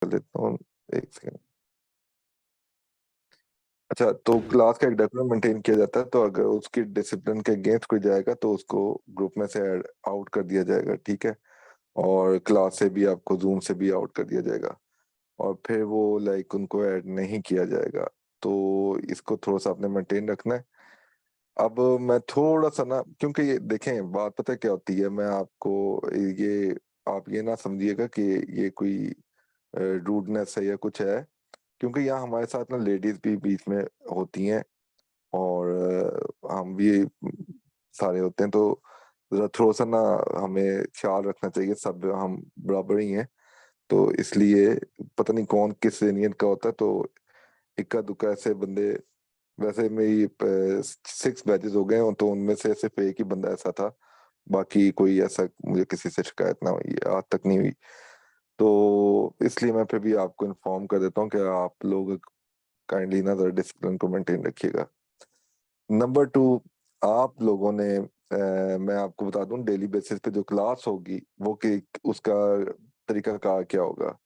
कर लेता हूँ। एक सेकंड। अच्छा, तो क्लास का एक डेकोरम मेंटेन किया जाता है, तो अगर उसकी डिसिप्लिन के अगेंस्ट कोई जाएगा तो उसको ग्रुप में से आउट कर दिया जाएगा, ठीक है। और क्लास से भी आपको जूम से भी आउट कर दिया जाएगा। और फिर वो लाइक उनको ऐड नहीं किया जाएगा। तो इसको थोड़ा सा आपने मेंटेन रखना है। अब मैं थोड़ा सा ना, क्योंकि ये देखें बात पता है क्या होती है, मैं आपको ये, आप ये ना समझिएगा कि ये कोई रूडनेस है या कुछ है। क्योंकि यहाँ हमारे साथ ना लेडीज भी बीच में होती हैं। और हम भी सारे होते हैं, तो जरा थोड़ा सा ना हमें ख्याल रखना चाहिए, सब हम बराबर ही हैं। तो इसलिए पता नहीं कौन किस सीनियर का होता है, तो इक्का दुक्का ऐसे बंदे। वैसे मेरी 6 बैचेस हो गए हैं, तो उनमें से सिर्फ एक ही बंदा ऐसा था। बाकी कोई ऐसा मुझे किसी से शिकायत ना हुई, आज तक नहीं हुई। तो इसलिए मैं फिर भी आपको इन्फॉर्म कर देता हूँ कि आप लोग काइंडली ना जरा डिसिप्लिन को मेंटेन रखिएगा। नंबर टू, आप लोगों ने मैं आपको बता दूं, डेली बेसिस पे जो क्लास होगी वो कि उसका तरीका का क्या होगा।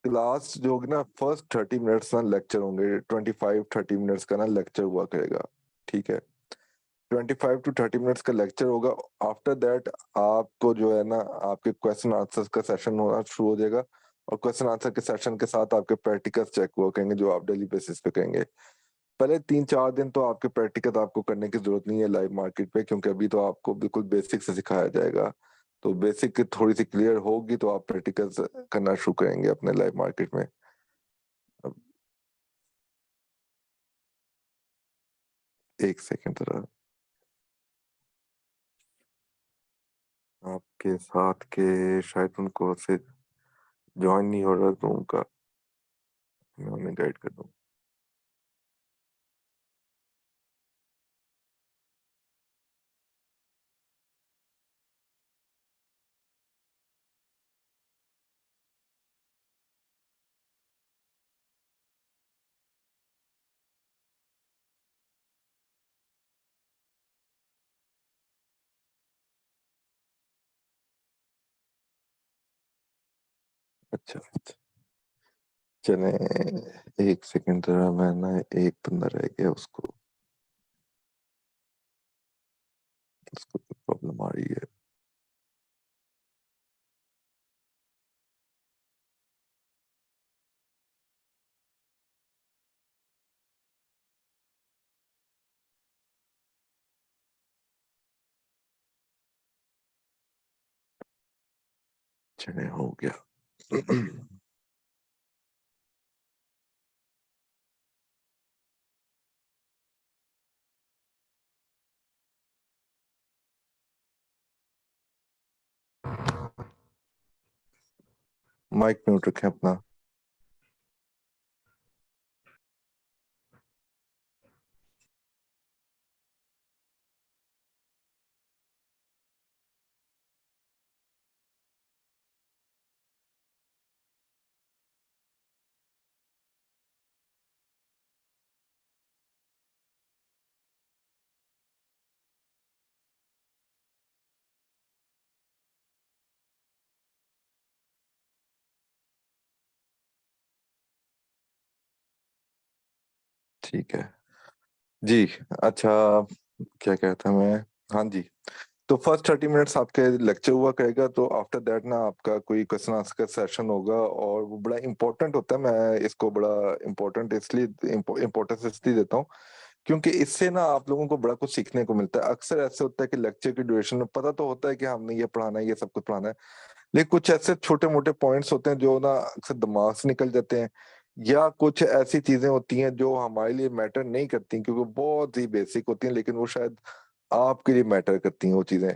क्लास जो होगी ना, फर्स्ट 30 मिनट्स ना लेक्चर होंगे, 25-30 मिनट्स का ना लेक्चर हुआ करेगा, ठीक है। 25 to 30 मिनट्स का लेक्चर होगा। आफ्टर दैट आपको जो है ना, आपके क्वेश्चन आंसर्स का सेशन होना शुरू हो जाएगा। और क्वेश्चन आंसर के सेशन के साथ आपके प्रैक्टिकल्स चेक हुआ करेंगे, जो आप डेली बेसिस पे करेंगे। पहले 3-4 दिन तो आपके प्रैक्टिकल आपको करने की जरूरत नहीं है लाइव मार्केट पे, क्योंकि अभी तो आपको बिल्कुल बेसिक से सिखाया जाएगा। तो बेसिक थोड़ी सी क्लियर होगी तो आप प्रैक्टिकल करना शुरू करेंगे अपने लाइव मार्केट में। अब एक सेकंड जरा, आपके साथ के शायद उनको से ज्वाइन नहीं हो रहा, तो उनका मैं उन्हें गाइड कर दूँ। अच्छा, चले, एक सेकंड जरा, मैं ना एक बंदा रह गया, उसको उसको प्रॉब्लम आ रही है। चले, हो गया। माइक म्यूट रखें अपना। ठीक है जी। अच्छा, क्या कहता मैं, हाँ जी। तो फर्स्ट 30 मिनट्स आपके लेक्चर हुआ करेगा, तो आफ्टर दैट ना आपका कोई क्वेश्चन आंसर का सेशन होगा, और वो बड़ा इंपॉर्टेंट होता है। मैं इसको बड़ा इंपॉर्टेंट इसलिए इम्पोर्टेंस इसलिए देता हूँ, क्योंकि इससे ना आप लोगों को बड़ा कुछ सीखने को मिलता है। अक्सर ऐसे होता है कि लेक्चर की ड्यूरेशन में पता तो होता है कि हमने ये पढ़ाना है, ये सब कुछ पढ़ाना है, लेकिन कुछ ऐसे छोटे मोटे पॉइंट्स होते हैं जो ना अक्सर दिमाग से निकल जाते हैं। या कुछ ऐसी चीजें होती हैं जो हमारे लिए मैटर नहीं करती, क्योंकि बहुत ही बेसिक होती हैं, लेकिन वो शायद आपके लिए मैटर करती हैं वो चीजें।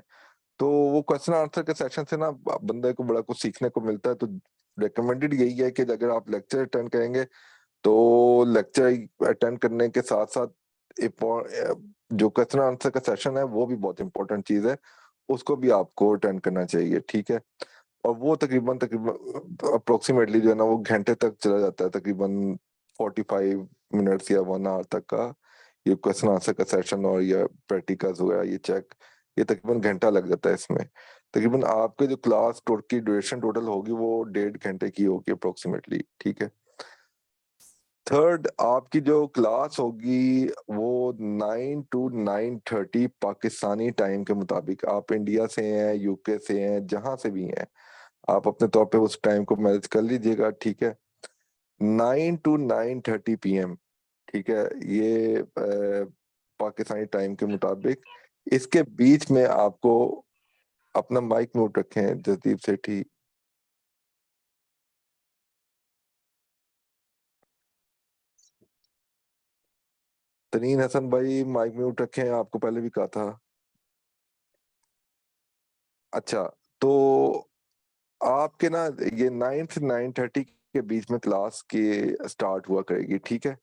तो वो क्वेश्चन आंसर के सेशन से ना बंदे को बड़ा कुछ सीखने को मिलता है। तो रिकमेंडेड यही है कि अगर आप लेक्चर अटेंड करेंगे, तो लेक्चर अटेंड करने के साथ साथ जो क्वेश्चन आंसर का सेशन है वो भी बहुत इंपॉर्टेंट चीज है, उसको भी आपको अटेंड करना चाहिए, ठीक है। और वो तकरीबन तकरीबन अप्रोक्सीमेटली जो है ना, वो घंटे तक चला जाता है, तकरीबन 45 मिनट्स या 1 आवर तक का ये क्वेश्चन आंसर का सेशन। और ये प्रैक्टिकल्स वगैरह ये चेक, ये तकरीबन घंटा लग जाता है इसमें। तकरीबन आपके जो क्लास की ड्यूरेशन टोटल होगी वो 1.5 घंटे की होगी अप्रोक्सीमेटली, ठीक है। थर्ड, आपकी जो क्लास होगी वो 9 to 9:30 पाकिस्तानी टाइम के मुताबिक। आप इंडिया से हैं, यूके से हैं, जहां से भी हैं, आप अपने तौर पे उस टाइम को मैनेज कर लीजिएगा, ठीक है। 9 to 9:30 PM, ठीक है, ये पाकिस्तानी टाइम के मुताबिक। इसके बीच में आपको अपना माइक म्यूट रखें जसदीप सेठी। तनीन हसन भाई माइक म्यूट रखें, आपको पहले भी कहा था। अच्छा, तो आपके ना ये 9 से 9:30 के बीच में क्लास की स्टार्ट हुआ करेगी, ठीक है।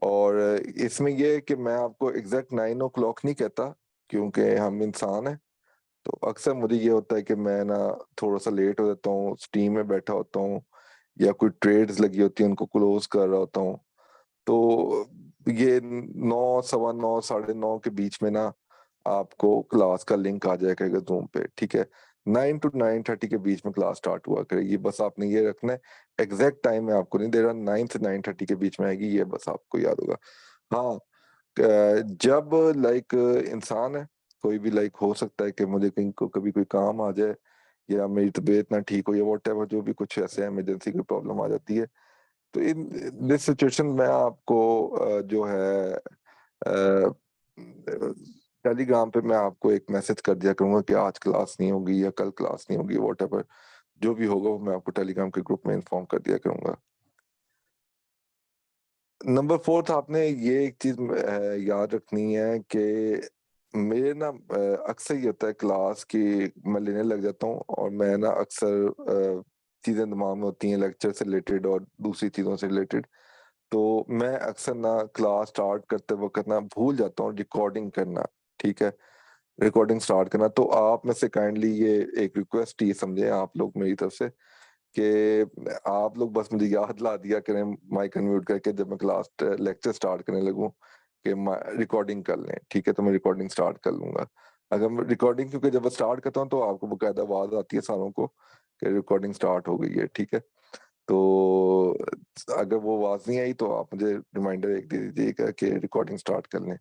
और इसमें ये है कि मैं आपको एग्जैक्ट 9 o'clock नहीं कहता, क्योंकि हम इंसान हैं। तो अक्सर मुझे ये होता है कि मैं ना थोड़ा सा लेट हो जाता हूँ, स्टीम में बैठा होता हूँ, या कोई ट्रेड्स लगी होती है उनको क्लोज कर रहा होता हूँ। तो ये 9, 9:15, 9:30 के बीच में ना आपको क्लास का लिंक आ जाएगा जूम पे, ठीक है। 9 to 9:30 के बीच में क्लास स्टार्ट हुआ करेगी, बस आपने ये रखना है। एग्जैक्ट टाइम मैं आपको नहीं दे रहा, 9 से 9:30 के बीच में आएगी, ये बस आपको याद होगा। हाँ, जब लाइक इंसान है, कोई भी लाइक हो सकता है कि मुझे कहीं को कभी कोई काम आ जाए, या मेरी तबीयत ना ठीक हो, या वॉट एवर, जो भी कुछ ऐसे इमरजेंसी कोई प्रॉब्लम आ जाती है, तो इन दिस सिचुएशन में आपको जो है टेलीग्राम पे मैं आपको एक मैसेज कर दिया करूंगा कि आज क्लास नहीं होगी या कल क्लास नहीं होगी, वॉट एवर जो भी होगा वो मैं आपको टेलीग्राम के ग्रुप में इन्फॉर्म कर दिया करूंगा। नंबर फोर्थ, आपने ये एक चीज याद रखनी है कि मेरे ना अक्सर ये होता है क्लास की मैं लेने लग जाता हूँ, और मैं ना अक्सर चीजें दिमाग में होती हैं लेक्चर से रिलेटेड और दूसरी चीजों से रिलेटेड। तो मैं अक्सर ना क्लास स्टार्ट करते वक्त ना भूल जाता हूँ रिकॉर्डिंग करना, ठीक है, रिकॉर्डिंग स्टार्ट करना। तो आप में से काइंडली ये एक रिक्वेस्ट ही समझे आप लोग मेरी तरफ से, कि आप लोग बस मुझे याद ला दिया करें माइक अनम्यूट करके जब मैं क्लास लेक्चर स्टार्ट करने लगूं कि रिकॉर्डिंग कर लें, ठीक है। तो मैं रिकॉर्डिंग स्टार्ट कर लूंगा। अगर मैं रिकॉर्डिंग, क्योंकि जब मैं स्टार्ट करता हूँ तो आपको बकायदा आवाज आती है सारों को कि रिकॉर्डिंग स्टार्ट हो गई है, ठीक है। तो अगर वो आवाज नहीं आई तो आप मुझे रिमाइंडर एक दे दीजिएगा कि रिकॉर्डिंग स्टार्ट कर लें।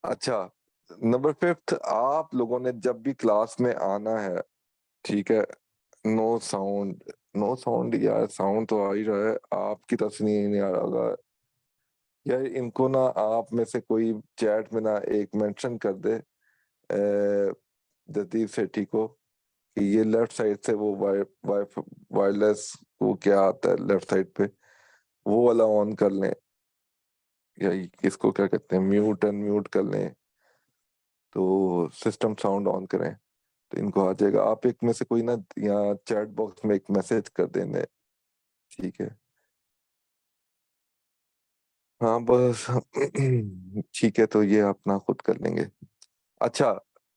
अच्छा, नंबर फिफ्थ, आप लोगों ने जब भी क्लास में आना है, ठीक है, नो साउंड। नो साउंड यार, साउंड तो आ ही रहा है, आपकी तरफ से नहीं आ रहा होगा यार। इनको ना आप में से कोई चैट में ना एक मेंशन कर दे जतीब सेठी को, कि ये लेफ्ट साइड से वो वायरलेस, वो क्या आता है लेफ्ट साइड पे, वो वाला ऑन कर लें, या इसको क्या कहते हैं, म्यूट अनम्यूट कर लें, तो सिस्टम साउंड ऑन करें, तो इनको आ जाएगा। आप एक में से कोई ना यहाँ चैट बॉक्स में एक मैसेज कर देने, ठीक है। हाँ बस ठीक है, तो ये अपना खुद कर लेंगे। अच्छा,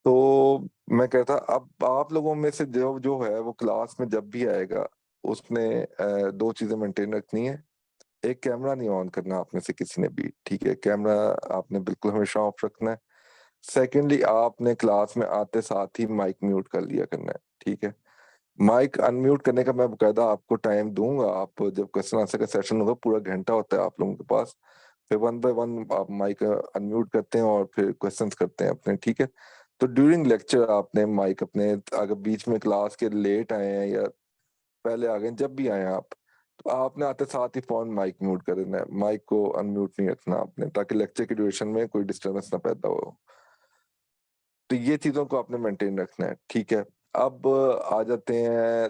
तो मैं कहता, अब आप लोगों में से जो जो है वो क्लास में जब भी आएगा, उसने दो चीजें मेंटेन रखनी है। एक, कैमरा नहीं ऑन करना आप में से किसी ने भी, ठीक है, कैमरा आपने बिल्कुल हमेशा ऑफ रखना है। सेकेंडली, आपने क्लास में आते साथ ही माइक म्यूट कर लिया करना है, ठीक है। माइक अनम्यूट करने का मैं बकायदा आपको टाइम दूंगा, आप जब क्वेश्चन आंसर का सेशन होगा, पूरा घंटा होता है आप लोगों के पास, फिर वन बाय वन आप माइक अनम्यूट करते हैं और फिर क्वेश्चंस करते हैं अपने, ठीक है। तो ड्यूरिंग लेक्चर आपने माइक अपने, अगर बीच में क्लास के लेट आए हैं या पहले आ गए, जब भी आए हैं आप, तो आपने आते साथ ही फोन माइक म्यूट कर देना है, माइक को अनम्यूट नहीं रखना आपने, ताकि लेक्चर की ड्यूरेशन में कोई डिस्टर्बेंस ना पैदा हो। तो ये चीजों को आपने मेंटेन रखना है, ठीक है। अब आ जाते हैं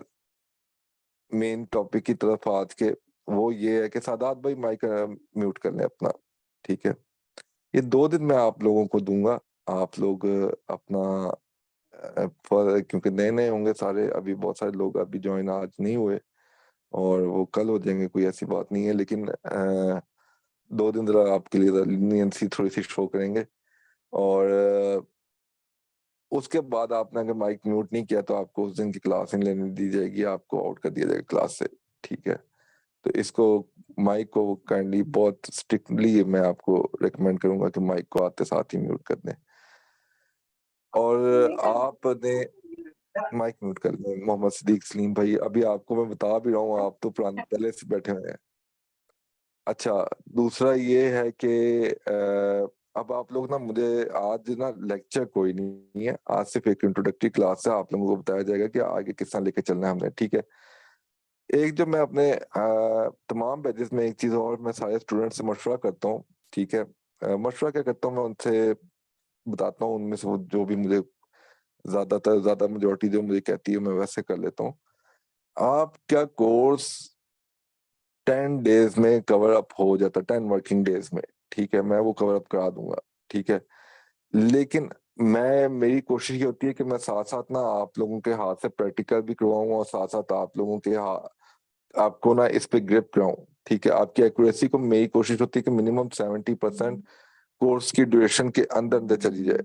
मेन टॉपिक की तरफ आज के। वो ये है कि सादात भाई माइक म्यूट कर लें अपना, ठीक है। ये 2 दिन मैं आप लोगों को दूंगा। आप लोग अपना क्योंकि नए नए होंगे सारे, अभी बहुत सारे लोग अभी ज्वाइन आज नहीं हुए, और वो कल हो जाएंगे, कोई ऐसी बात नहीं है, लेकिन 2 दिन जरा आपके लिए लीनियंसी थोड़ी सी शो करेंगे। और उसके बाद आपने अगर माइक म्यूट नहीं किया तो आपको उस दिन की क्लास नहीं लेने दी जाएगी, आपको आउट कर दिया जाएगा क्लास से, ठीक है। तो इसको, माइक को काइंडली बहुत स्ट्रिक्टली मैं आपको रिकमेंड करूंगा कि माइक को आते साथ ही म्यूट कर दें। और आपने माइक म्यूट कर लें मोहम्मद सिद्दीक सलीम भाई, अभी आपको मैं बता भी रहा हूँ, आप तो पुराने पहले से बैठे हुए हैं। अच्छा, दूसरा ये है कि अब आप लोग ना, मुझे आज ना लेक्चर कोई नहीं है, आज सिर्फ एक इंट्रोडक्टरी क्लास है, आप लोगों को बताया जाएगा कि आगे किस तरह लेके चलना है हमने, ठीक है। एक जो मैं अपने तमाम बैचेस में एक चीज और मैं सारे स्टूडेंट से मशवरा करता हूँ, ठीक है। मशवरा क्या करता हूँ मैं उनसे, बताता हूँ उनमें से वो जो भी मुझे ज्यादातर ज्यादा मेजोरिटी जो मुझे कहती है मैं वैसे कर लेता हूँ। आप क्या कोर्स 10 डेज में कवर अप हो जाता, 10 वर्किंग डेज में, ठीक है, मैं वो कवर अप करा दूंगा, ठीक है। लेकिन मेरी कोशिश ये होती है कि मैं साथ साथ ना आप लोगों के हाथ से प्रैक्टिकल भी करवाऊं, और साथ साथ आप लोगों के आपको ना इस पे ग्रिप कराऊं, ठीक है। आपकी एक्यूरेसी को, मेरी कोशिश होती है कि मिनिमम 70% कोर्स की ड्यूरेशन के अंदर अंदर चली जाए,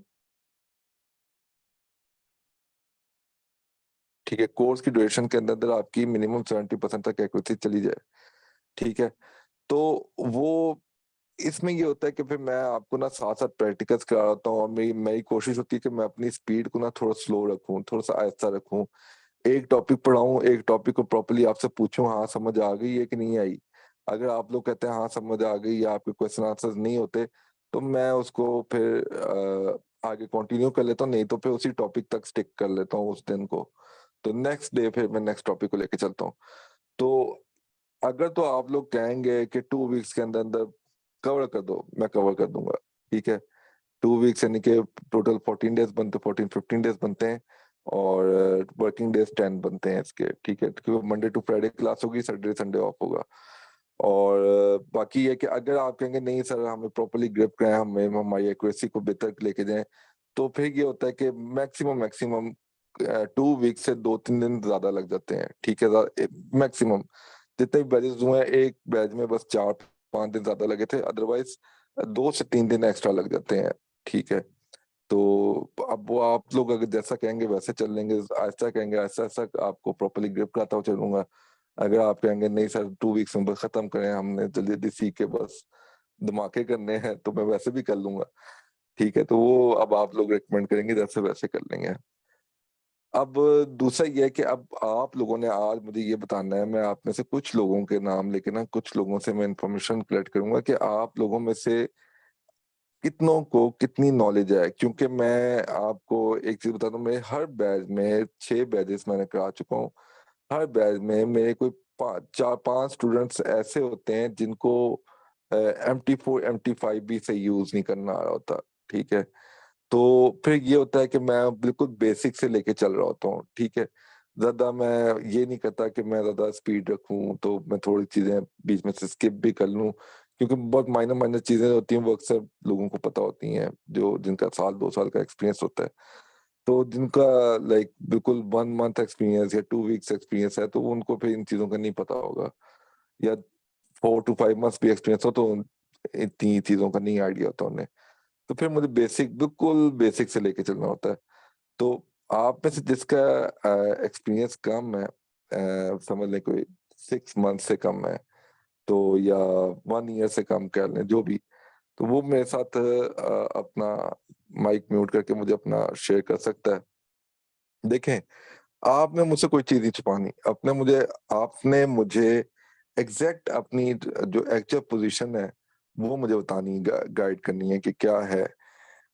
ठीक है। कोर्स की ड्यूरेशन के अंदर अंदर आपकी मिनिमम 70% तक एक्यूरेसी चली जाए, ठीक है। तो वो इसमें ये होता है कि फिर मैं आपको ना साथ साथ प्रैक्टिकल्स कराता हूँ, और मेरी मेरी कोशिश होती है कि मैं अपनी स्पीड को ना थोड़ा स्लो रखूँ, थोड़ा सा आहिस्ता रखूँ। एक टॉपिक पढ़ाऊँ, एक टॉपिक को प्रॉपर्ली आपसे पूछूं, हाँ समझ आ गई है कि नहीं आई। अगर आप लोग कहते हैं हाँ समझ आ गई, या आपके क्वेश्चन आंसर्स नहीं होते, तो मैं उसको फिर आगे कंटिन्यू कर लेता हूँ, नहीं तो फिर उसी टॉपिक तक स्टिक कर लेता हूँ उस दिन को। तो नेक्स्ट डे फिर मैं नेक्स्ट टॉपिक को लेके चलता हूँ। तो अगर तो आप लोग कहेंगे कि 2 वीक्स के अंदर अंदर कवर कर दो, मैं कवर कर दूंगा, ठीक है। 2 वीक्स यानी कि टोटल 14 डेज बनते, 14-15 डेज बनते हैं, और वर्किंग डेज 10 बनते हैं इसके, ठीक है, क्योंकि मंडे टू फ्राइडे क्लास होगी, सैटरडे संडे ऑफ होगा। और बाकी ये कि अगर आप कहेंगे नहीं सर हमें प्रॉपर्ली ग्रिप कराएं, हमें हमारी एक्यूरेसी को बेहतर लेके जाएं, तो फिर ये होता है कि मैक्सिमम मैक्सिमम 2 वीक से 2-3 दिन ज्यादा लग जाते हैं, ठीक है। मैक्सिमम जितने भी बैचेस हुए हैं, एक बैच में बस 4-5 दिन ज्यादा लगे थे, अदरवाइज 2 से 3 दिन एक्स्ट्रा लग जाते हैं, ठीक है। तो अब वो आप लोग अगर जैसा कहेंगे वैसे चल लेंगे, ऐसा कहेंगे ऐसा ऐसा आपको प्रॉपर्ली ग्रिप कराता हुआ चलूंगा। अगर आप कहेंगे नहीं सर 2 वीक्स में बस खत्म करें, हमने जल्दी जल्दी सीख के बस धमाके करने हैं, तो मैं वैसे भी कर लूंगा, ठीक है। तो वो अब आप लोग रिकमेंड करेंगे जैसे वैसे कर लेंगे। अब दूसरा ये है कि अब आप लोगों ने आज मुझे ये बताना है, मैं आप में से कुछ लोगों के नाम लेके ना, कुछ लोगों से मैं इंफॉर्मेशन कलेक्ट करूंगा कि आप लोगों में से कितनों को कितनी नॉलेज है, क्योंकि मैं आपको एक चीज बता दूं, मेरे हर बैच में 6 बैचेस मैंने करा चुका हूँ। हर बैच में मेरे कोई 4-5 स्टूडेंट्स ऐसे होते हैं जिनको MT4 MT5 भी सही यूज नहीं करना आ रहा होता, ठीक है। तो फिर ये होता है कि मैं बिल्कुल बेसिक से लेके चल रहा होता हूँ, ठीक है। ज्यादा मैं ये नहीं करता कि मैं ज्यादा स्पीड रखूं, तो मैं थोड़ी चीजें बीच में से स्किप भी कर लूं, क्योंकि बहुत माइनर माइनर चीजें होती हैं, वो अक्सर लोगों को पता होती हैं, जो जिनका 1-2 साल का एक्सपीरियंस होता है। तो जिनका लाइक बिल्कुल 1 मंथ एक्सपीरियंस या 2 वीक्स एक्सपीरियंस है, तो उनको फिर इन चीजों का नहीं पता होगा, या 4 to 5 months भी एक्सपीरियंस हो, तो इतनी चीजों का नहीं आइडिया होता उन्हें। तो फिर मुझे बेसिक, बिल्कुल बेसिक से लेके चलना होता है। तो आप में से जिसका एक्सपीरियंस कम है, समझ लें कोई 6 मंथ से कम है, तो या 1 ईयर से कम कह लें, जो भी, तो वो मेरे साथ अपना माइक म्यूट करके मुझे अपना शेयर कर सकता है। देखें, आपने मुझसे कोई चीज नहीं छुपानी, आपने मुझे एग्जैक्ट अपनी जो एक्चुअल पोजीशन है वो मुझे बतानी, गाइड करनी है कि क्या है।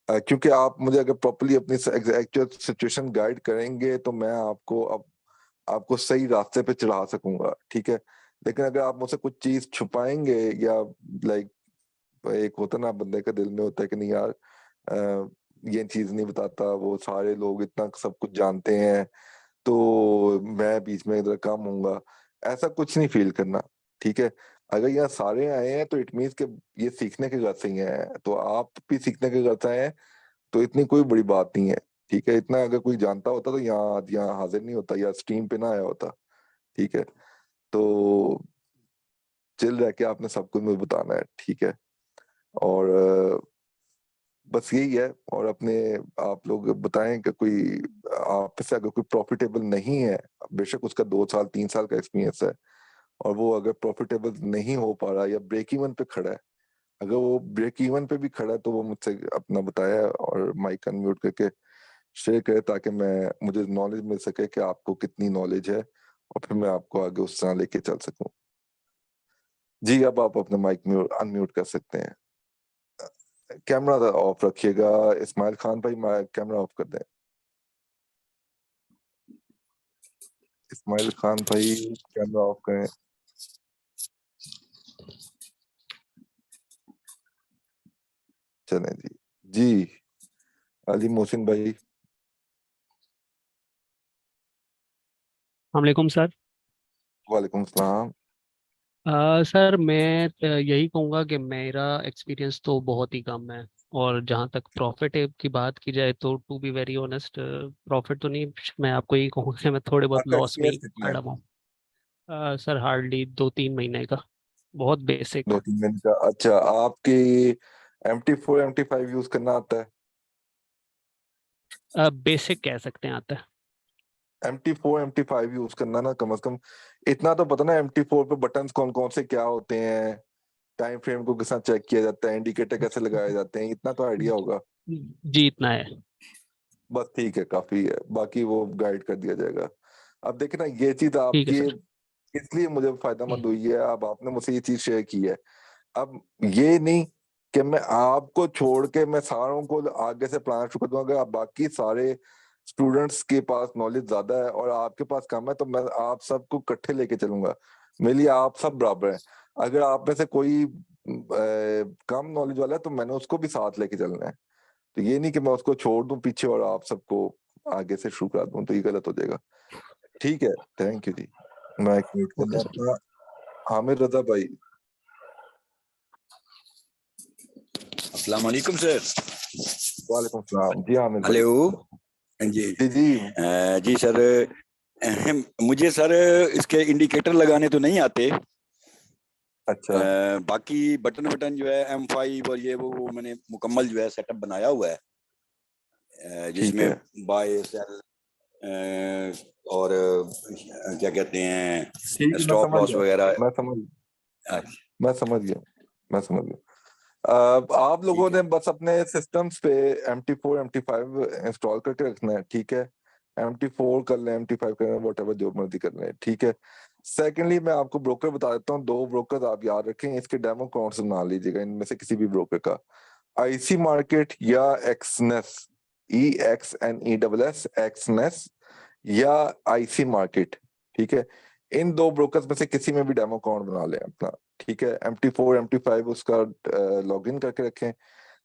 क्योंकि आप मुझे अगर प्रॉपर्ली अपनी एक्चुअल सिचुएशन गाइड करेंगे, तो मैं आपको सही रास्ते पे चढ़ा सकूंगा, ठीक है। लेकिन अगर आप मुझसे कुछ चीज छुपाएंगे, या लाइक एक होता ना बंदे का दिल में होता है कि नहीं यार, ये चीज नहीं बताता, वो सारे लोग इतना सब कुछ जानते हैं, तो मैं बीच में इधर कम हूँगा, ऐसा कुछ नहीं फील करना, ठीक है। अगर यहाँ सारे आए हैं तो इट मीन्स के ये सीखने के घर से ही आए हैं, तो आप भी सीखने के घर से आए हैं, तो इतनी कोई बड़ी बात नहीं है, ठीक है। इतना अगर कोई जानता होता तो यहाँ यहाँ हाजिर नहीं होता, या स्ट्रीम पे ना आया होता, ठीक है। तो चिल रह के आपने सब कुछ मुझे बताना है, ठीक है। और बस यही है। और अपने आप लोग बताएं कि कोई आप से अगर कोई प्रॉफिटेबल नहीं है, बेशक उसका 2 साल 3 साल का एक्सपीरियंस है, और वो अगर प्रॉफिटेबल नहीं हो पा रहा या ब्रेक इवन पे खड़ा है, अगर वो ब्रेक इवन पे भी खड़ा है, तो वो मुझसे अपना बताया और माइक अनम्यूट करके शेयर करें ताकि मुझे नॉलेज मिल सके कि आपको कितनी नॉलेज है और फिर मैं आपको आगे उस तरह लेके चल सकूं। जी, अब आप अपना माइक म्यूट अनम्यूट कर सकते हैं। कैमरा ऑफ रखिएगा। इस्माइल खान भाई, कैमरा ऑफ कर दें। इस्माइल खान भाई, कैमरा ऑफ करें। चलें जी। जी, अली मोहसिन भाई। वालेकुम सर। वालेकुम सलाम। सर मैं यही कहूँगा कि मेरा एक्सपीरियंस तो बहुत ही कम है। और जहाँ तक प्रॉफिट की बात की जाए तो to be very honest, profit तो नहीं, मैं आपको यही कहूँगा कि मैं थोड़े बहुत आपका लॉस में ही एक्सपीरियंस कितना है? पड़ा हूँ। सर हार्डली 2-3 महीने का, बहुत बेसिक। 2-3 दिन का? अच्छा, आपकी MT4 MT5 यूज करना आता है? बेसिक कह सकते हैं, आता है। MT4 MT5 यूज करना ना, कम से कम इतना तो पता ना MT4 पे बटन्स कौन कौन से क्या होते हैं, टाइम फ्रेम को किस तरह चेक किया जाता है, इंडिकेटर कैसे लगाए जाते हैं, इतना तो आइडिया होगा। जी इतना है। बस ठीक है, काफी है, बाकी वो गाइड कर दिया जाएगा। अब देखिए ना, ये चीज ठीक है आपकी सर। इसलिए मुझे फायदेमंद हुई है, अब आपने मुझसे ये चीज शेयर की है। अब ये नहीं कि मैं आपको छोड़ के मैं सारों को आगे से पढ़ाना शुरू कर दूंगा। अगर आप बाकी सारे स्टूडेंट्स के पास नॉलेज ज्यादा है और आपके पास कम है, तो मैं आप सबको इकट्ठे लेके चलूंगा। मेरे लिए आप सब बराबर हैं। अगर आप में से कोई कम नॉलेज वाला है तो मैंने उसको भी साथ लेके चलना है। तो ये नहीं कि मैं उसको छोड़ दूं पीछे और आप सबको आगे से शुरू करा दूं, तो ये गलत हो जाएगा। ठीक है, thank you ji. Mic mute okay करना सर। अपना। हामिद रजा भाई। अस्सलाम वालेकुम सर। वालेकुम सलाम जी, हामिद भाई। हेलो। जी जी जी। जी सर। मुझे सर इसके इंडिकेटर लगाने तो नहीं आते। अच्छा। बाकी बटन बटन जो है M5 और ये वो मैंने मुकम्मल जो है सेटअप बनाया हुआ है, ठीक जिसमें है। बाय सेल और क्या कहते ठीक हैं, है, मैं स्टॉप समझ लॉस गया। वगैरह। मैं समझ अच्छा, मैं समझ गया। मैं समझ गया। आप लोगों ठीक ने है। बस अपने सिस्टम्स पे MT4 MT5 इंस्टॉल करके रखना है, ठीक है। MT4 कर लें, MT5 कर लें, वट एवर जो मर्जी कर लें, ठीक है। सेकेंडली, मैं आपको ब्रोकर बता देता हूँ। दो ब्रोकर आप याद रखें, इसके डेमो अकाउंट्स बना लीजिएगा इनमें से किसी भी ब्रोकर का। IC मार्केट या एक्सनेस, EXNESS, एक्सनेस या IC मार्केट, ठीक है। इन दो ब्रोकर्स में से किसी में भी डेमो अकाउंट बना लें अपना, ठीक है। MT4 MT5 उसका लॉगिन करके रखें।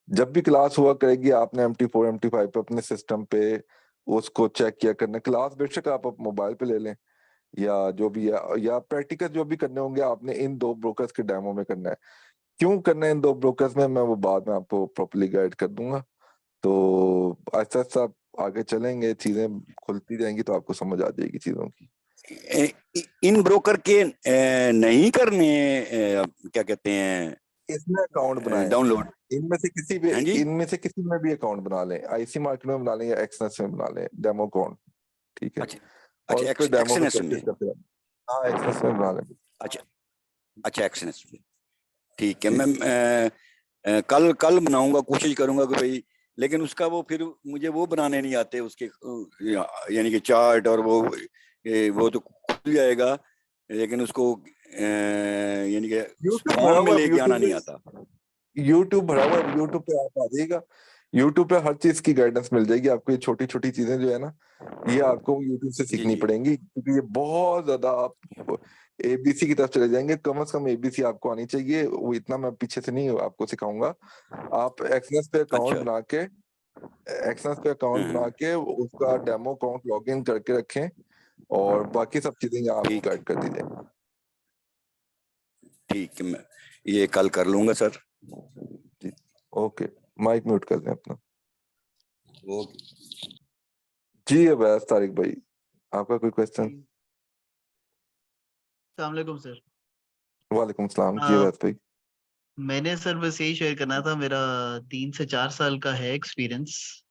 जब भी क्लास हुआ करेगी, आपने MT4 MT5 पे अपने सिस्टम पे उसको चेक किया करना। क्लास बेशक आप मोबाइल पे ले लें या जो भी है, या प्रैक्टिकल जो भी करने होंगे आपने इन दो ब्रोकर्स के डेमो में करना है। क्यों करना है इन दो ब्रोकर्स में, मैं वो बाद में आपको प्रॉपर्ली गाइड कर दूंगा। तो ऐसा ऐसा आप आगे चलेंगे, चीजें खुलती जाएंगी तो आपको समझ आ जाएगी चीजों की। इन ब्रोकर के नहीं करने, क्या कहते हैं, इसमें अकाउंट बनाएं। डाउनलोड। इनमें से किसी भी हैं जी? इनमें से किसी में भी अकाउंट बना लें, IC मार्केट में बना लें या एक्सनेस में बना लें डेमो अकाउंट, ठीक है। अच्छा और अच्छा, उस पर डेमो पे एक्सएनएस प्रैक्टिस में। करते रहें। हाँ, एक्सनेस में बना लें। अच्छा अच्छा, एक्सएनएस में। ठीक है। जी मैं जी। कल कल बनाऊंगा, कोशिश करूंगा कि भाई, लेकिन उसका वो फिर मुझे वो बनाने नहीं आते उसके, यानी कि चार्ट और वो तो खुल जाएगा, लेकिन उसको यानी कि यूट्यूब भरा फॉर्म में हुआ है, लेके आना यूट्यूब नहीं आता। पे। यूट्यूब भरा हुआ है, यूट्यूब पे आप आ जाइएगा। यूट्यूब पे हर चीज की गाइडेंस मिल जाएगी आपको। ये छोटी छोटी चीजें जो है ना, ये आपको यूट्यूब से जी सीखनी जी। पड़ेंगी, क्योंकि ये बहुत ज्यादा आप ABC की तरफ चले जाएंगे। कम से कम ABC आपको आनी चाहिए, वो इतना मैं पीछे से नहीं आपको सिखाऊंगा। आप एक्सनेस पे अकाउंट अच्छा। बना के एक्सनेस पे अकाउंट बना हम्म, के उसका डेमो अकाउंट लॉग इन करके रखें, और बाकी सब चीजें यहाँ आपको ठीक गाइड कर दी जाएंगी। ठीक है, मैं ये कल कर लूंगा सर। जी। ओके, माइक म्यूट कर दें अपना। ओके। जी, अवैस तारिक भाई, आपका कोई क्वेश्चन? अस्सलामुअलैकुम सर। वालेकुम सलाम जी, आ, अवैस भाई। मैंने सर बस यही शेयर करना था। मेरा 3 से 4 साल का है एक्सपीरियंस।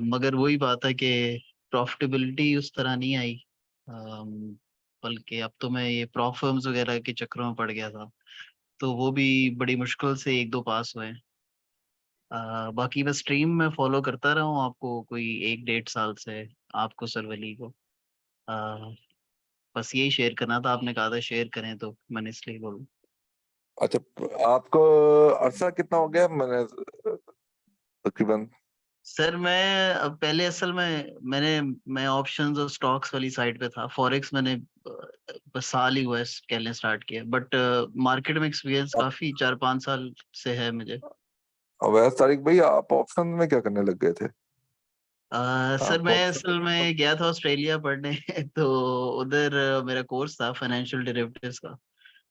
मगर वही बात है कि प्रॉफिटेबिलिटी उस तरह नहीं आई। बल्कि अब तो मैं ये प्रॉफ फर्म्स वगैरह के चक्करों में पड़ गया था, तो वो भी बड़ी मुश्किल से 1-2 पास हुए हैं। बाकी मैं स्ट्रीम में फॉलो करता रहा हूँ आपको कोई 1-1.5 साल से, आपको सर वली को। अ, बस यही शेयर करना था, आपने कहा था शेयर करें तो मैंने इसलिए बोला। अच्छा, आपको अरसा कितना हो गया? मैंने तकरीबन सर पहले असल में मैं ऑप्शंस और स्टॉक्स वाली साइड पे था। फॉरेक्स मैंने बस साल ही हुआ है कह लें स्टार्ट किया, बट मार्केट में एक्सपीरियंस काफी 4-5 साल से है मुझे। अवैध तारिक भाई, आप ऑप्शन में क्या करने लग गए थे? सर आप मैं ऑप्शन असल में गया था ऑस्ट्रेलिया पढ़ने तो उधर मेरा कोर्स था फाइनेंशियल डेरिवेटिव्स का,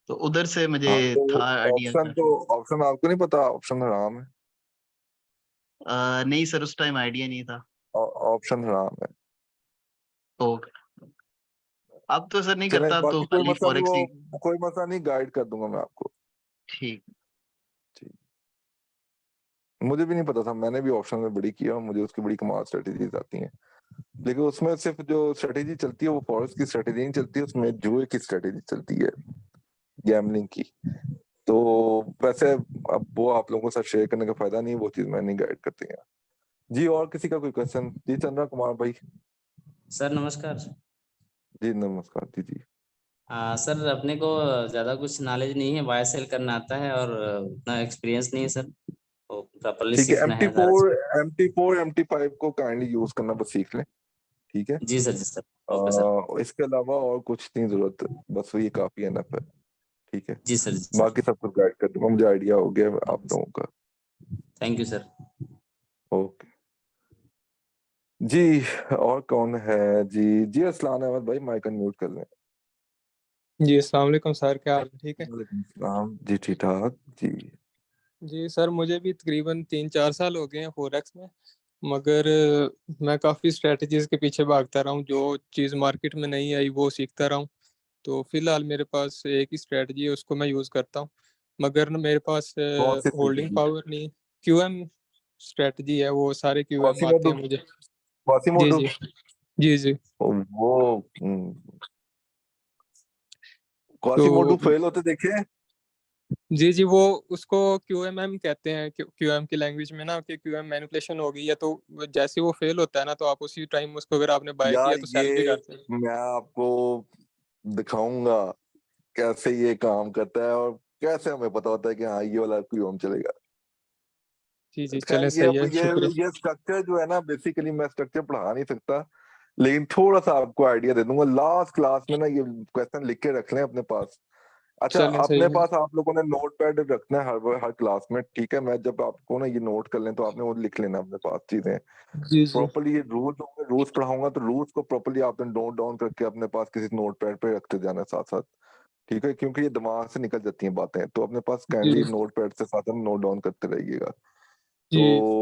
तो उधर से मुझे हाँ, तो था आइडिया का। ऑप्शन आपको नहीं पता? ऑप्शन हराम है। नहीं सर, उस टाइम आइडिया नहीं था। ऑप्शन हराम है। ओके, अब तो सर नहीं चले, करता, अब तो बाकी कोई खाली मसला नहीं, फॉरेक्स ही। वो कोई मसला नहीं, गाइड कर दूंगा मैं आपको। ठीक। ठीक। मुझे भी नहीं पता था, मैंने भी ऑप्शन में बड़ी किया और मुझे उसकी बड़ी कमाल स्ट्रेटेजीज आती हैं, लेकिन उसमें सिर्फ जो स्ट्रेटेजी चलती है वो फॉरेस्ट की स्ट्रेटेजी नहीं चलती है, उसमें जुए की स्ट्रेटेजी चलती है, गैमलिंग की। तो वैसे अब वो आप लोगों के साथ शेयर करने का फायदा नहीं है, वो चीज मैं नहीं गाइड करती है। जी, और किसी का कोई क्वेश्चन? जी, चंद्रा कुमार भाई। सर नमस्कार। जी नमस्कार। जी जी। सर अपने को ज़्यादा कुछ नॉलेज नहीं है, बाय सेल करना आता है और उतना एक्सपीरियंस नहीं है सर, तो प्रॉपरली ठीक है, सीखना एमटी है सारा फोर चीज़। MT4 MT5 को काइंडली यूज करना बस सीख लें, ठीक है। जी सर, जी सर। Okay sir. इसके अलावा और कुछ नहीं जरूरत, बस ये काफी एनफ है, ठीक है। जी सर, जी सर। बाकी सब कुछ गाइड कर दूंगा, मुझे आइडिया हो गया आप लोगों का। Thank you sir. ओके जी। और कौन है? जी जी, असलान अहमद भाई, माइक अनम्यूट कर लें। जी अस्सलाम वालेकुम सर, क्या हाल है? ठीक है वालेकुम सलाम जी, ठीक ठाक जी। जी सर, मुझे भी तकरीबन 3-4 साल हो गए हैं फॉरेक्स में, मगर मैं काफ़ी स्ट्रेटजीज के पीछे भागता रहा हूँ, जो चीज़ मार्केट में नहीं आई वो सीखता रहा हूँ। तो फिलहाल मेरे पास एक ही स्ट्रेटजी है, उसको मैं यूज़ करता हूँ, मगर ना मेरे पास कौन सी होल्डिंग स्ट्रेटेजी? पावर नहीं। क्यूएम स्ट्रेटजी है, वो सारे क्यूएम आते क्वासीमोडो? हैं मुझे। जी क्वासीमोडो? जी। जी जी। वो क्वासीमोडो तो फेल होते देखे? जी जी, वो उसको क्यूएमएम कहते हैं, क्यूएम की लैंग्वेज में ना, कि क्यूएम मैनिपुलेशन हो गई है, तो जैसे वो फेल होता है ना, तो आप उसी टाइम उसको, अगर आपने बाय यार किया तो सेल भी ये कर सकते हैं। मैं आपको दिखाऊंगा कैसे ये काम करता है और कैसे हमें पता होता है कि हाँ ये वाला क्यों चलेगा। जी जी, खैर, चलें, सही है, ये शुक्रिया। ये स्ट्रक्चर जो है ना, बेसिकली मैं स्ट्रक्चर पढ़ा नहीं सकता, लेकिन थोड़ा सा आपको आइडिया दे दूंगा। लास्ट क्लास में ना ये क्वेश्चन लिख के रख लें अपने पास। अच्छा, चलें, सही अपने है। पास आप लोगों ने नोट पैड रखना है हर हर क्लास में, ठीक है। मैं जब आपको ना ये नोट कर लें तो आपने वो लिख लेना अपने पास चीजें जी जी। प्रॉपर्ली। ये रूल्स होंगे, रूल्स पढ़ाऊंगा तो रूल्स को प्रॉपर्ली आपने नोट डाउन करके अपने पास किसी नोट पैड पे रखते जाना साथ साथ, ठीक है, क्योंकि ये दिमाग से निकल जाती हैं बातें, तो अपने पास काइंडली जी नोट पैड से साथ नोट डाउन करते रहिएगा। तो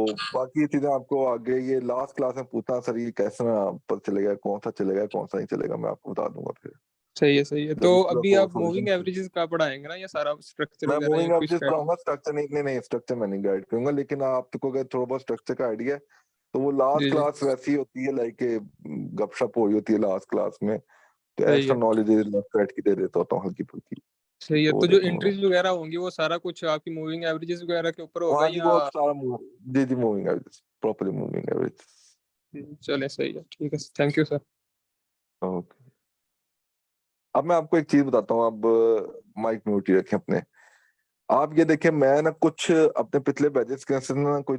जी। बाकी चीजें आपको आगे ये लास्ट क्लास में पूछना, सर ये कैसे ना पता चलेगा, कौन सा चलेगा कौन सा नहीं चलेगा, मैं आपको बता दूंगा फिर सही है, सही है। जब तो ये पूरा अभी आप कोर्स। मूविंग एवरेजेस का पढ़ाएंगे ना, या सारा स्ट्रक्चर मैं वगैरह, या मूविंग कोई एवरेजेस स्ट्रेट? पढ़ाऊंगा, स्ट्रक्चर नहीं, स्ट्रक्चर मैं नहीं गाइड करूंगा, लेकिन आपको अगर थोड़ा बहुत स्ट्रक्चर का आइडिया है तो वो लास्ट जी जी, क्लास वैसी होती है, लाइक गपशप हो रही होती है लास्ट क्लास में, तो सही एक्स्ट्रा है, नॉलेज लेफ्ट राइट की दे देता होता हूँ हल्की फुल्की, सही है। तो वो तो जो देता हूँ मैं। एंट्रीज वगैरह होंगी, वो सारा कुछ आपकी मूविंग एवरेजेस वगैरह के ऊपर होगा, हाँ जी, या? वो सारा जी जी, moving average, properly moving average. चले, सही है, ठीक है, थैंक यू सर। ओके, अब मैं आपको एक चीज बताता हूँ। अब माइक म्यूट ही रखें अपने। आप ये देखें, मैं ना कुछ अपने पिछले बैचेस के से ना कोई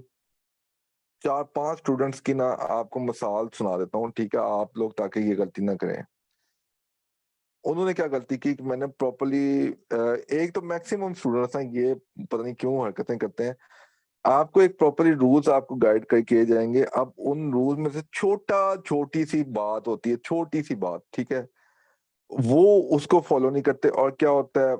4-5 स्टूडेंट्स की ना आपको मिसाल सुना देता हूँ, ठीक है, आप लोग ताकि ये गलती ना करें। उन्होंने क्या गलती की कि मैंने प्रॉपरली, एक तो मैक्सिमम स्टूडेंट्स हैं ये पता नहीं क्यों हरकतें करते हैं, आपको एक प्रॉपरली रूल्स आपको गाइड कर किए जाएंगे, अब उन रूल में से छोटी सी बात होती है, छोटी सी बात, ठीक है, वो उसको फॉलो नहीं करते और क्या होता है,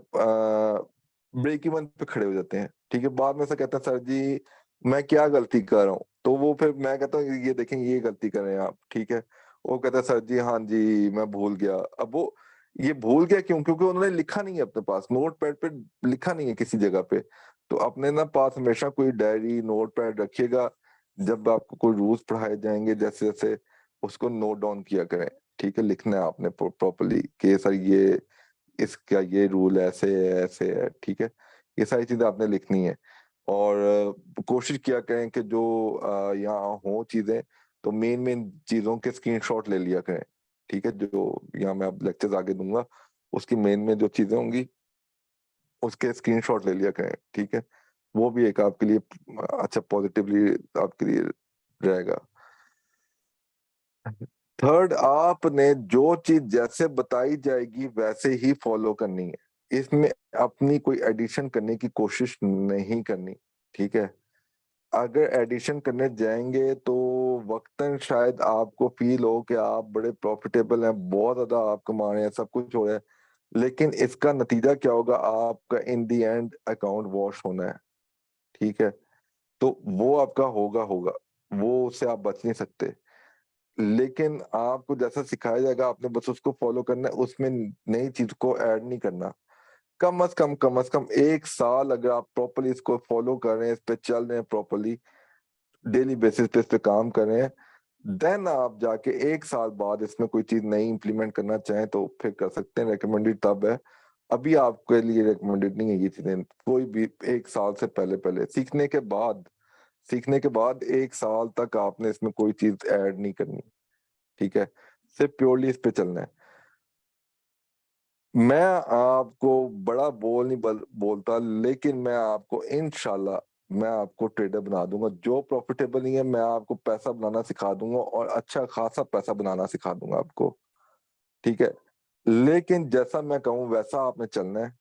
ब्रेक इवन पे खड़े हो जाते हैं, ठीक है। बाद में से कहते हैं, सर जी मैं क्या गलती कर रहा हूँ, तो वो फिर मैं कहता हूँ ये देखें ये गलती कर रहे हैं आप, ठीक है। वो कहता है, सर जी हाँ जी मैं भूल गया। अब वो ये भूल गया क्यों? क्योंकि उन्होंने लिखा नहीं है अपने पास, नोट पैड पे लिखा नहीं है किसी जगह पे। तो अपने ना पास हमेशा कोई डायरी नोट पैड रखिएगा, जब आपको कोई रूल्स पढ़ाए जाएंगे जैसे जैसे उसको नोट डाउन किया करें, ठीक है। लिखना है आपने प्रॉपरली कि सर ये इसका ये रूल ऐसे है ऐसे है, ठीक है। ये सारी चीजें आपने लिखनी है। और कोशिश किया करें कि जो यहाँ हो चीजें, तो मेन चीजों के स्क्रीनशॉट ले लिया करें, ठीक है। जो यहाँ मैं अब लेक्चर्स आगे दूंगा उसकी मेन में जो चीजें होंगी उसके स्क्रीनशॉट ले लिया करें, ठीक है। वो भी एक आपके लिए अच्छा पॉजिटिवली आपके लिए रहेगा। थर्ड, आपने जो चीज जैसे बताई जाएगी वैसे ही फॉलो करनी है, इसमें अपनी कोई एडिशन करने की कोशिश नहीं करनी, ठीक है। अगर एडिशन करने जाएंगे तो वक्तन शायद आपको फील हो कि आप बड़े प्रॉफिटेबल हैं, बहुत ज्यादा आप कमा रहे हैं, सब कुछ हो रहा है, लेकिन इसका नतीजा क्या होगा, आपका इन दी एंड अकाउंट वॉश होना है, ठीक है। तो वो आपका होगा, वो उससे आप बच नहीं सकते। लेकिन आपको जैसा सिखाया जाएगा आपने बस उसको फॉलो करना है, उसमें नई चीज को ऐड नहीं करना। कम से कम 1 साल अगर आप प्रॉपरली इसको फॉलो कर रहे हैं, इस पे चल रहे हैं प्रॉपरली, डेली बेसिस पे इस पे काम कर रहे हैं, देन आप जाके 1 साल बाद इसमें कोई चीज नई इंप्लीमेंट करना चाहें तो फिर कर सकते हैं। रिकमेंडेड तब है, अभी आपके लिए रिकमेंडेड नहीं है ये चीजें। कोई भी 1 साल से पहले पहले सीखने के बाद 1 साल तक आपने इसमें कोई चीज ऐड नहीं करनी, ठीक है। सिर्फ प्योरली इस पे चलना है। मैं आपको बड़ा बोलता, लेकिन मैं आपको इंशाल्लाह मैं आपको ट्रेडर बना दूंगा। जो प्रॉफिटेबल नहीं है मैं आपको पैसा बनाना सिखा दूंगा, और अच्छा खासा पैसा बनाना सिखा दूंगा आपको, ठीक है। लेकिन जैसा मैं कहूँ वैसा आपने चलना है,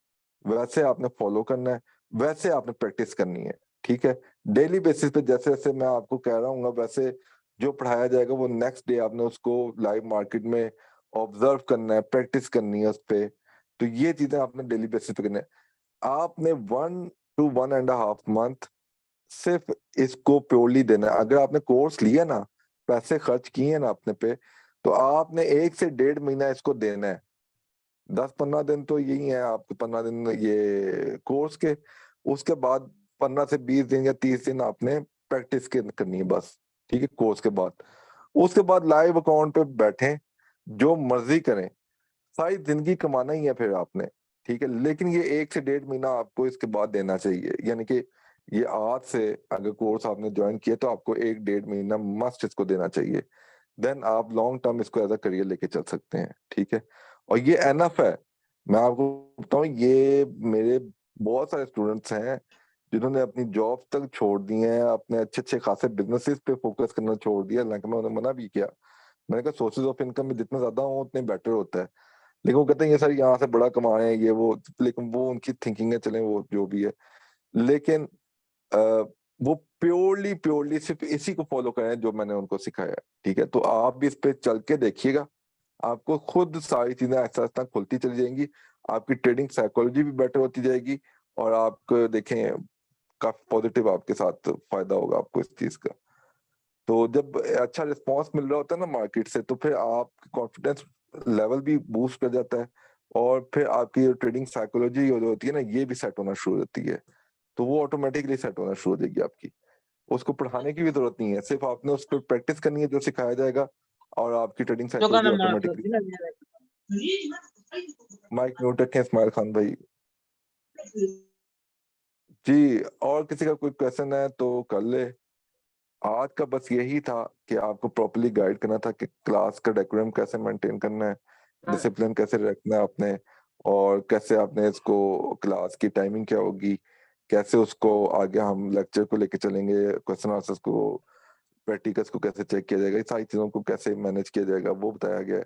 वैसे आपने फॉलो करना है, वैसे आपने प्रैक्टिस करनी है, ठीक है। डेली बेसिस पे जैसे जैसे मैं आपको कह रहा हूँ वैसे जो पढ़ाया जाएगा वो नेक्स्ट डे आपने उसको लाइव मार्केट में ऑब्जर्व करना है, प्रैक्टिस करनी है उस पे। तो ये चीजें आपने डेली बेसिस पे करना है। आपने 1 to 1.5 month सिर्फ इसको प्योरली देना है। अगर आपने कोर्स लिया ना, पैसे खर्च किए ना अपने पे, तो आपने 1 से 1.5 महीना इसको देना है। 10-15 दिन तो यही है आपके, 15 दिन ये कोर्स के, उसके बाद 15 से 20 दिन या 30 दिन आपने प्रैक्टिस करनी है बस, ठीक है। कोर्स के बाद उसके बाद लाइव अकाउंट पे बैठे, जो मर्जी करें, सारी जिंदगी कमाना ही है फिर आपने, ठीक है। लेकिन ये 1 से 1.5 महीना आपको इसके बाद देना चाहिए, यानी कि ये आज से अगर कोर्स आपने ज्वाइन किया तो आपको 1-1.5 महीना मस्ट इसको देना चाहिए। देन आप लॉन्ग टर्म इसको एज अ करियर लेके चल सकते हैं, ठीक है। और ये एनफ है। मैं आपको बताऊं, ये मेरे बहुत सारे स्टूडेंट्स हैं जिन्होंने अपनी जॉब तक छोड़ दी हैं, अपने अच्छे अच्छे खासे बिजनेसेस पे फोकस करना छोड़ दिया। हालांकि मैं उन्हें मना भी किया, मैंने कहा सोर्सेज ऑफ इनकम में जितना ज्यादा हो उतने बेटर होता है, लेकिन वो कहते हैं ये सर यहाँ से बड़ा कमा रहे हैं ये वो, लेकिन वो उनकी थिंकिंग है, चले वो जो भी है। लेकिन आ, वो प्योरली प्योरली सिर्फ इसी को फॉलो करें जो मैंने उनको सिखाया, ठीक है। तो आप भी इस पे चल के देखिएगा, आपको खुद सारी चीजें ऐसा ऐसा खुलती चली जाएंगी, आपकी ट्रेडिंग साइकोलॉजी भी बेटर होती जाएगी, और आप देखें काफी पॉजिटिव आपके साथ फायदा होगा आपको इस चीज का। तो जब अच्छा रिस्पांस मिल रहा होता है ना मार्केट से, तो फिर आपकी कॉन्फिडेंस लेवल भी बूस्ट कर जाता है, और फिर आपकी जो ट्रेडिंग साइकोलॉजी जो होती है ना, ये भी सेट होना शुरू होती है। तो वो ऑटोमेटिकली सेट होना शुरू हो जाएगी आपकी, उसको पढ़ाने की भी जरूरत नहीं है, सिर्फ आपने उस पर प्रैक्टिस करनी है जो सिखाया जाएगा, और आपकी trading psychology automatically. Mic mute रखें इस्माइल खान भाई जी। और किसी का कोई क्वेश्चन है तो कर ले। आज का बस यही था कि आपको प्रॉपर्ली गाइड करना था कि क्लास का डेकोरम कैसे मेंटेन करना है, डिसिप्लिन कैसे रखना है आपने, और कैसे आपने इसको क्लास की टाइमिंग क्या होगी, कैसे उसको आगे हम लेक्चर को लेके चलेंगे, क्वेश्चन आंसर्स को, प्रैक्टिकल्स को कैसे चेक किया जाएगा, ये सारी चीजों को कैसे मैनेज किया जाएगा वो बताया गया है।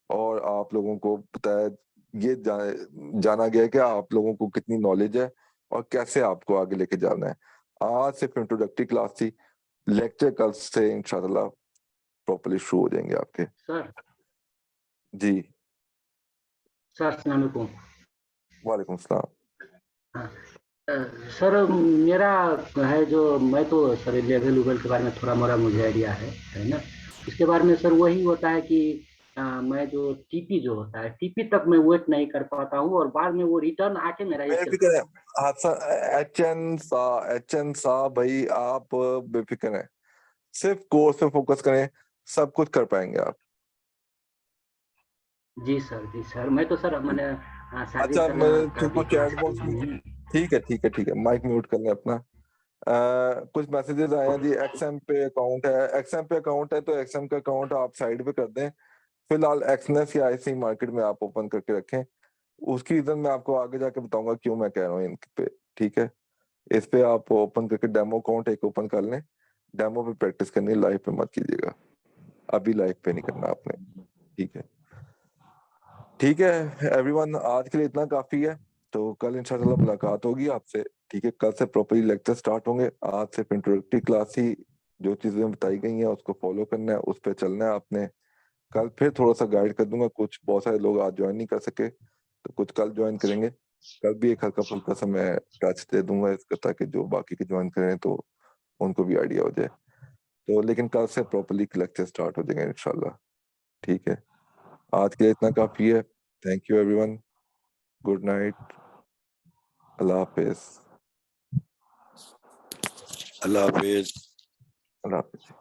और आप लोगों को बताया ये जाना गया है कि आप लोगों को कितनी नॉलेज है और कैसे आपको आगे लेके जाना है। आज सिर्फ इंट्रोडक्टरी क्लास थी, लेक्चर कल से इंशाल्लाह प्रॉपर्ली शुरू हो जाएंगे आपके। सर जी सर अस्सलाम वालेकुम। वालेकुम सलाम। हाँ, सर मेरा है जो मैं तो सर लेवल उगल के बारे में थोड़ा मोड़ा मुझे आइडिया है ना। इसके बारे में सर वही होता है कि मैं जो टीपी जो होता है टीपी तक मैं वेट नहीं कर पाता हूँ, और बाद में वो रिटर्न आके मेरा एक बेफिक्र है एच एन सा भाई, आप बेफिक्र हैं, सिर्फ कोर्स पे फोकस करें, सब कुछ कर पाएंगे आप। जी सर मैं तो सर मैंने शादी अच्छा, करना मैं का भी तुमको चैट प्लान बॉक्स में, है। ठीक है माइक म्यूट कर ले अपना। कुछ मैसेजेस आए हैं जी, एक्सएम पे अकाउंट है, एक्सएम पे अकाउंट है तो एक्सएम का अकाउंट आप साइड पे कर दें, फिलहाल एक्सनेस या ऐसे ही मार्केट में आप ओपन करके रखें। उसकी रीजन मैं आपको आगे जाके बताऊंगा क्यों मैं कह रहा हूँ इन पे, ठीक है। इस पे आप ओपन करके डेमो अकाउंट एक ओपन कर लें, डेमो पे प्रैक्टिस करनी, लाइव पे मत कीजिएगा, अभी लाइव पे नहीं करना आपने, ठीक है। ठीक है एवरीवन, आज के लिए इतना काफी है, तो कल इंशाल्लाह मुलाकात होगी आपसे, ठीक है। कल से प्रॉपर्ली लेक्चर स्टार्ट होंगे, आज सिर्फ इंट्रोडक्टरी क्लास ही, जो चीजें बताई गई हैं उसको फॉलो करना है, उस पर चलना है आपने। कल फिर थोड़ा सा गाइड कर दूंगा, कुछ बहुत सारे लोग आज ज्वाइन नहीं कर सके तो कुछ कल ज्वाइन करेंगे, कल भी एक हल्का फुल्का सा मैं टच दे दूंगा इसका, ताकि जो बाकी के ज्वाइन करें तो उनको भी आइडिया हो जाए। तो लेकिन कल से प्रॉपर्ली लेक्चर स्टार्ट हो जाएंगे इंशाल्लाह, ठीक है। आज के लिए इतना काफी है, thank you everyone, good night, Allah Hafiz. Allah Hafiz. Allah Hafiz.